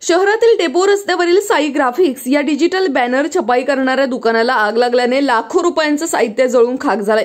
शहरातील डेपो रस्त्यावरील साई ग्राफिक्स या डिजिटल बॅनर छपाई करणाऱ्या दुकानाला आग लागल्याने लाखो रुपयांचं साहित्य जळून खाक झालंय।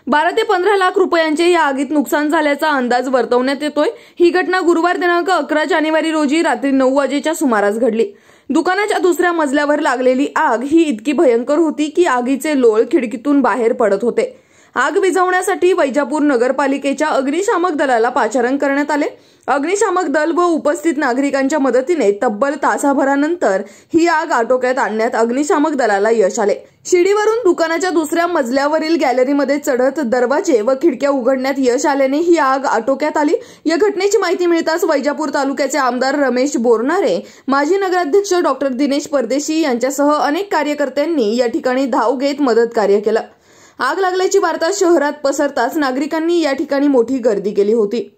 12 ते 15 लाख रुपयांचे या आगीत नुकसान झाल्याचा अंदाज वर्तवण्यात येतोय। ही घटना गुरुवार दिनांक 11 जानेवारी रोजी रात्री 9 वाजेच्या सुमारास घडली। दुकानाच्या दुसऱ्या मजल्यावर लागलेली आग ही इतकी भयंकर होती की आगीचे लोळ खिडकीतून बाहेर पडत होते। आग विझवण्यासाठी वैजापूर नगरपालिकेच्या अग्निशामक दलाला पाचारण करण्यात आले। अग्निशामक दल व उपस्थित नागरिकांच्या मदतीने तब्बल तासाभरानंतर ही आग आटोक्यात आणण्यात अग्निशामक दलाला यश आले। शिडीवरून दुकानाच्या दुसऱ्या मजल्यावरील गॅलरीमध्ये चढत दरवाजे व खिडक्या उघडण्यात यश आल्याने ही आग आटोक्यात आली। या घटनेची माहिती मिळताच वैजापूर तालुक्याचे आमदार रमेश बोरनारे, माजी नगराध्यक्ष डॉक्टर दिनेश परदेशी यांच्यासह अनेक कार्यकर्त्यांनी या ठिकाणी धाव घेत मदत कार्य केलं। आग लागल्याची वार्ता शहरात पसरताच नागरिकांनी या ठिकाणी मोठी गर्दी केली होती।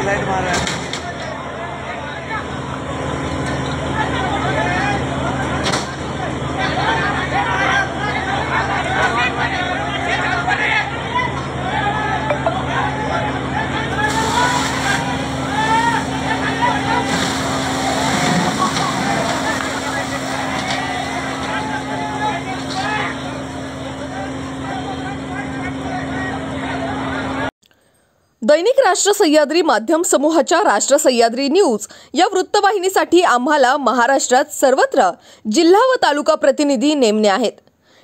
लाइट मार रहा है। दैनिक राष्ट्र सह्याद्री माध्यम समूहाच्या राष्ट्र सह्याद्री न्यूज या वृत्तवाहिनीसाठी आम्हाला महाराष्ट्रात सर्वत्र जिल्हा व तालुका प्रतिनिधी नेमणे आहेत।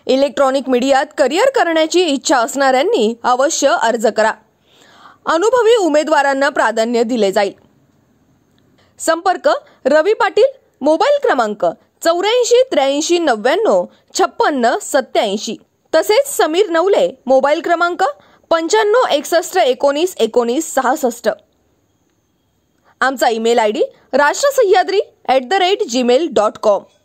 इलेक्ट्रॉनिक मीडियात करिअर करण्याची इच्छा असणाऱ्यांनी अवश्य अर्ज करा। अनुभवी उमेदवारांना प्राधान्य दिले जाईल। संपर्क रवी पाटील, मोबाईल क्रमांक 84 83 99 56 87। तसेच समीर नवले, मोबाईल क्रमांक 95 61 19 19 66। आमचा ईमेल आयडी rashtrasahyadri@gmail.com।